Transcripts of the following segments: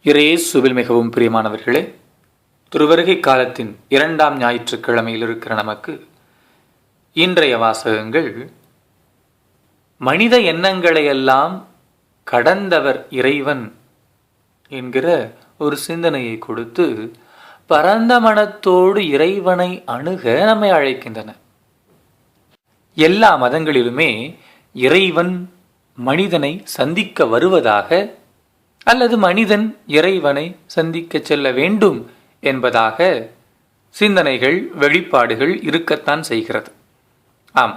இயேசுவில் மிகவும் பிரியமானவர்களே, திருவருகை காலத்தின் 2ஆம் ஞாயிற்றுக்கிழமையில் இருக்கிற நமக்கு இன்றைய வாசகங்கள் மனித எண்ணங்களையெல்லாம் கடந்தவர் இறைவன் என்கிற ஒரு சிந்தனையை கொடுத்து பரந்த மனத்தோடு இறைவனை அணுக நம்மை அழைக்கின்றன. எல்லா மதங்களிலுமே இறைவன் மனிதனை சந்திக்க வருவதாக அல்லது மனிதன் இறைவனை சந்திக்க செல்ல வேண்டும் என்பதாக சிந்தனைகள், வெளிப்பாடுகள் இருக்கத்தான் செய்கிறது. ஆம்,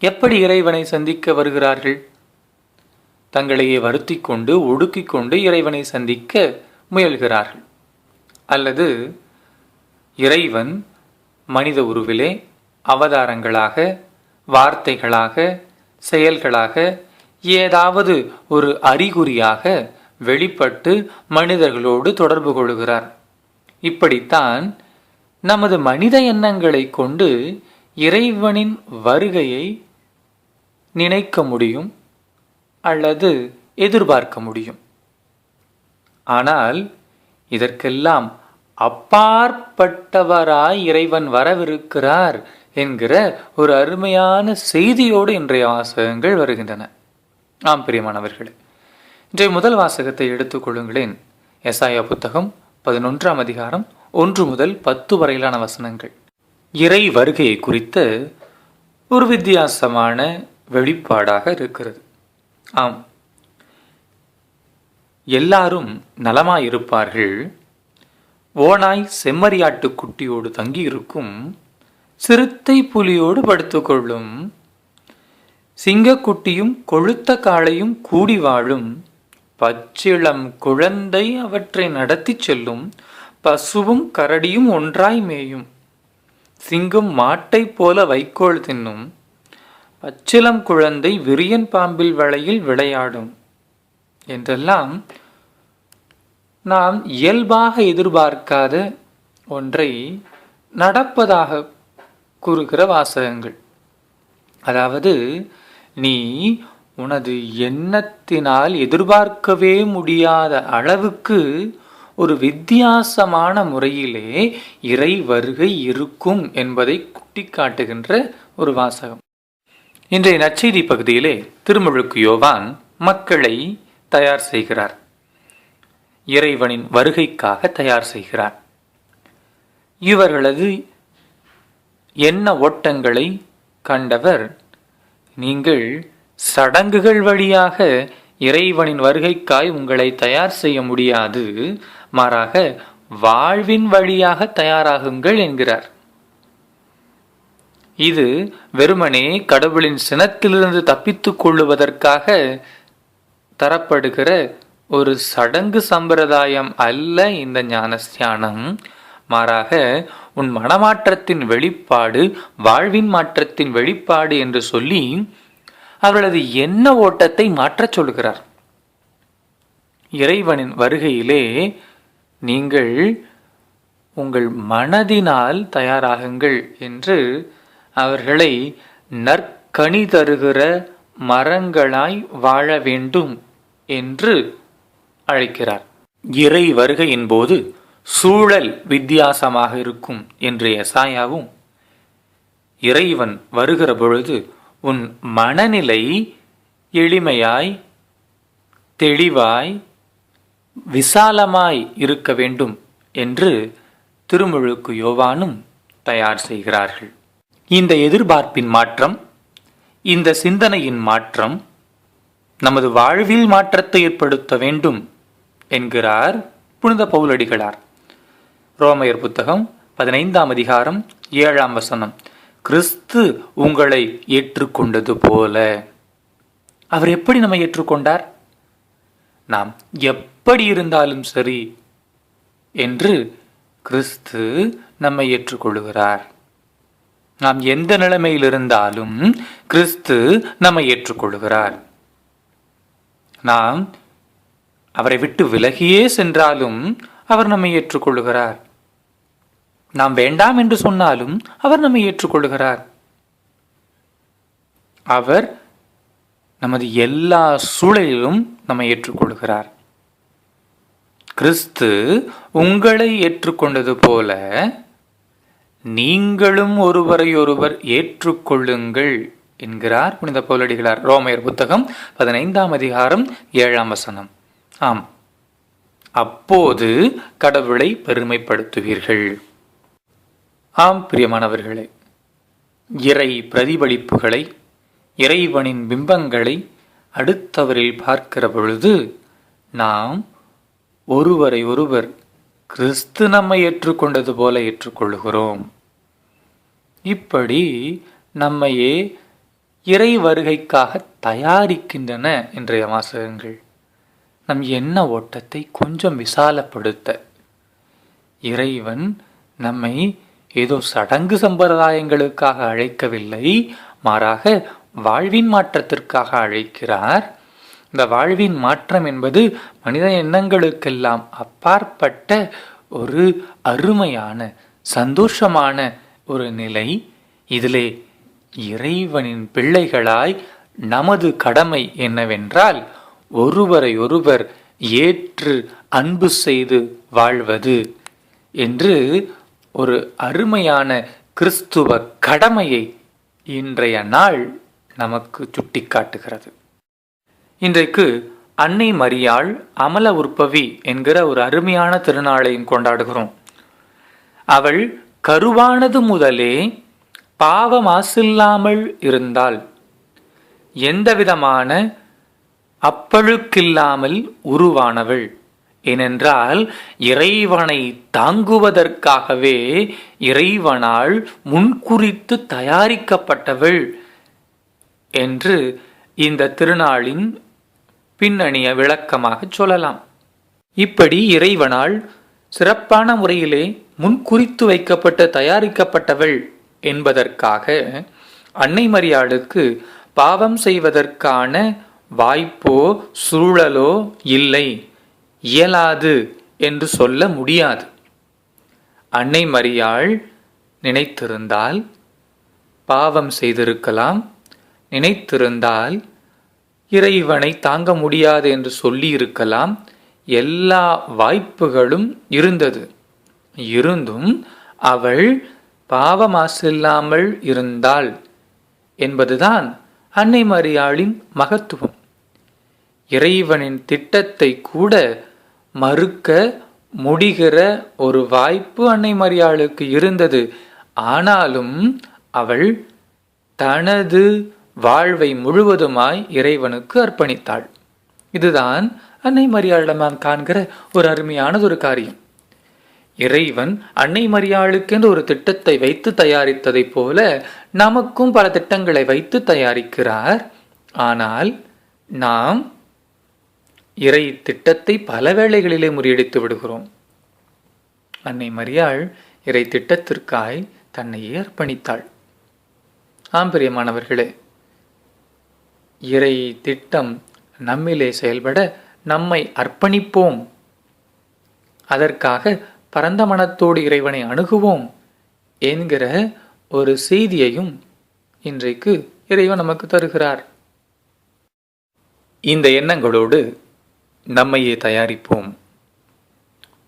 எப்படி இறைவனை சந்திக்க வருகிறார்கள்? தங்களையே வருத்தி கொண்டு ஒடுக்கிக் கொண்டு இறைவனை சந்திக்க முயல்கிறார்கள். அல்லது இறைவன் மனித உருவிலே அவதாரங்களாக, வார்த்தைகளாக, செயல்களாக, ஏதாவது ஒரு அறிகுறியாக வெளிப்பட்டு மனிதர்களோடு தொடர்பு கொள்கிறார். இப்படித்தான் நமது மனித எண்ணங்களை கொண்டு இறைவனின் வருகையை நினைக்க முடியும் அல்லது எதிர்பார்க்க முடியும். ஆனால் இதற்கெல்லாம் அப்பாற்பட்டவராய் இறைவன் வரவிருக்கிறார் என்கிற ஒரு அருமையான செய்தியோடு இன்றைய வாசகங்கள் வருகின்றன. ஆம் பிரியமானவர்களே, இன்றைய முதல் வாசகத்தை எடுத்துக்கொள்ளுங்களேன். எசாயா புத்தகம் 11ஆம் அதிகாரம் 1 முதல் 10 வரையிலான வசனங்கள். இறை வருகையை குறித்த ஒரு வித்தியாசமான வெளிப்பாடாக இருக்கிறது. ஆம், எல்லாரும் நலமாயிருப்பார்கள், ஓநாய் செம்மறியாட்டு குட்டியோடு தங்கியிருக்கும், சிறுத்தை புலியோடு படுத்துக்கொள்ளும், சிங்கக்குட்டியும் கொழுத்த காளையும் கூடி வாழும், பச்சிளம் குழந்தை அவற்றை நடத்தி செல்லும், பசுவும் கரடியும் ஒன்றாய் மேயும், சிங்கம் மாட்டை போல வைக்கோல் தின்னும், பச்சிளம் குழந்தை விரியன் பாம்பில் வளையில் விளையாடும் என்றெல்லாம் நாம் இயல்பாக எதிர்பார்க்காத ஒன்றை நடப்பதாக கூறுகிற வாசகங்கள். அதாவது, நீ உனது எண்ணத்தினால் எதிர்பார்க்கவே முடியாத அளவுக்கு ஒரு வித்தியாசமான முறையிலே இறை வருகை இருக்கும் என்பதை குட்டிக்காட்டுகின்ற ஒரு வாசகம். இன்றைய நற்செய்தி பகுதியிலே திருமுழுக்கு யோவான் மக்களை தயார் செய்கிறார். இறைவனின் வருகைக்காக தயார் செய்கிறார். இவர்களது எண்ண ஓட்டங்களை கண்டவர், நீங்கள் சடங்குகள் வழியாக இறைவனின் வருகைக்காய் உங்களை தயார் செய்ய முடியாது, மாறாக வாழ்வின் வழியாக தயாராகுங்கள் என்கிறார். இது வெறுமனே கடவுளின் சினத்திலிருந்து தப்பித்துக் கொள்ளுவதற்காக தரப்படுகிற ஒரு சடங்கு சம்பிரதாயம் அல்ல இந்த ஞானஸ்நானம். மாறாக உன் மனமாற்றத்தின் வெளிப்பாடு, வாழ்வின் மாற்றத்தின் வெளிப்பாடு என்று சொல்லி அவர்களது எண்ண ஓட்டத்தை மாற்றச் சொல்கிறார். இறைவனின் வருகையிலே நீங்கள் உங்கள் மனதினால் தயாராகுங்கள் என்று அவர்களை நற்கனி தருகிற மரங்களாய் வாழ வேண்டும் என்று அழைக்கிறார். இறை வருகையின் போது சூழல் வித்தியாசமாக இருக்கும் என்று எசாயாவும், இறைவன் வருகிற பொழுது உன் மனநிலை எளிமையாய், தெளிவாய், விசாலமாய் இருக்க வேண்டும் என்று திருமுழுக்கு யோவானும் தயார் செய்கிறார்கள். இந்த எதிர்பார்ப்பின் மாற்றம், இந்த சிந்தனையின் மாற்றம் நமது வாழ்வில் மாற்றத்தை ஏற்படுத்த வேண்டும் என்கிறார் புனித பவுலடிகளார். ரோமையர் புத்தகம் 15ஆம் அதிகாரம் 7ஆம் வசனம். கிறிஸ்து உங்களை ஏற்றுக்கொண்டது போல. அவர் எப்படி நம்மை ஏற்றுக்கொண்டார்? நாம் எப்படி இருந்தாலும் சரி என்று கிறிஸ்து நம்மை ஏற்றுக்கொள்கிறார். நாம் எந்த நிலைமையில் இருந்தாலும் கிறிஸ்து நம்மை ஏற்றுக்கொள்கிறார். நாம் அவரை விட்டு விலகியே சென்றாலும் அவர் நம்மை ஏற்றுக்கொள்கிறார். நாம் வேண்டாம் என்று சொன்னாலும் அவர் நம்மை ஏற்றுக்கொள்கிறார். அவர் நமது எல்லா சூழலிலும் நம்மை ஏற்றுக்கொள்கிறார். கிறிஸ்து உங்களை ஏற்றுக்கொண்டது போல நீங்களும் ஒருவரையொருவர் ஏற்றுக்கொள்ளுங்கள் என்கிறார் புனித பவுலடிகளார். ரோமையர் புத்தகம் 15ஆம் அதிகாரம் 7ஆம் வசனம். ஆம், அப்போது கடவுளை பெருமைப்படுத்துவீர்கள். ஆம் பிரியமானவர்களே, இறை பிரதிபலிப்புகளை, இறைவனின் பிம்பங்களை அடுத்தவரில் பார்க்கிற பொழுது நாம் ஒருவரை ஒருவர் கிறிஸ்து நம்மை ஏற்றுக்கொண்டது போல ஏற்றுக்கொள்கிறோம். இப்படி நம்மையே இறை வருகைக்காக தயாரிக்கின்றன இன்றைய வாசகங்கள். நம் எண்ண ஓட்டத்தை கொஞ்சம் விசாலப்படுத்த இறைவன் நம்மை ஏதோ சடங்கு சம்பிரதாயங்களுக்காக அழைக்கவில்லை, மாறாக வாழ்வின் மாற்றத்திற்காக அழைக்கிறார். இந்த வாழ்வின் மாற்றம் என்பது மனித எண்ணங்களுக்கெல்லாம் அப்பாற்பட்ட ஒரு அருமையான சந்தோஷமான ஒரு நிலை. இதிலே இறைவனின் பிள்ளைகளாய் நமது கடமை என்னவென்றால் ஒருவரை ஒருவர் ஏற்று அன்பு செய்து வாழ்வது என்று ஒரு அருமையான கிறிஸ்துவ கடமையை இன்றைய நாள் நமக்கு சுட்டிக்காட்டுகிறது. இன்றைக்கு அன்னை மரியாள் அமல உற்பவி என்கிற ஒரு அருமையான திருநாளையும் கொண்டாடுகிறோம். அவள் கருவானது முதலே பாவ மாசில்லாமல் இருந்தால், எந்தவிதமான அப்பழுக்கில்லாமல் உருவானவள். ஏனென்றால் இறைவனை தாங்குவதற்காகவே இறைவனால் முன்குறித்து தயாரிக்கப்பட்டவள் என்று இந்த திருநாளின் பின்னணிய விளக்கமாக சொல்லலாம். இப்படி இறைவனால் சிறப்பான முறையிலே முன்குறித்து வைக்கப்பட்டு தயாரிக்கப்பட்டவள் என்பதற்காக அன்னை மரியாளுக்கு பாவம் செய்வதற்கான வாய்ப்போ சூழலோ இல்லை, இயலாது என்று சொல்ல முடியாது. அன்னை மரியாள் நினைத்திருந்தால் பாவம் செய்திருக்கலாம், நினைத்திருந்தால் இறைவனை தாங்க முடியாது என்று சொல்லி இருக்கலாம். எல்லா வாய்ப்புகளும் இருந்தது. இருந்தும் அவள் பாவமாசில்லாமல் இருந்தாள் என்பதுதான் அன்னை மரியாளின் மகத்துவம். இறைவனின் திட்டத்தை கூட மறுக்க முடிகிற ஒரு வாய்ப்பு அன்னை மரியாளுக்கு இருந்தது. ஆனாலும் அவள் தனது வாழ்வை முழுவதுமாய் இறைவனுக்கு அர்ப்பணித்தாள். இதுதான் அன்னை மரியாளிடம் நாம் காண்கிற ஒரு அருமையானதொரு காரியம். இறைவன் அன்னை மரியாளுக்கென்று ஒரு திட்டத்தை வைத்து தயாரித்ததைப் போல நமக்கும் பல திட்டங்களை வைத்து தயாரிக்கிறார். ஆனால் நாம் இறை திட்டத்தை பல வேளைகளிலே முறியடித்து விடுகிறோம். அன்னை மரியாள் இறை திட்டத்திற்காய் தன்னையே அர்ப்பணித்தாள். ஆம் பிரியமானவர்களே, இறை திட்டம் நம்மிலே செயல்பட நம்மை அர்ப்பணிப்போம். அதற்காக பரந்த மனத்தோடு இறைவனை அணுகுவோம் என்கிற ஒரு செய்தியையும் இன்றைக்கு இறைவன் நமக்கு தருகிறார். இந்த எண்ணங்களோடு நம்மையே தயாரிப்போம்.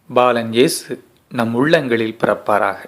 பாலன் இயேசு நம் உள்ளங்களில் பிறப்பாராக.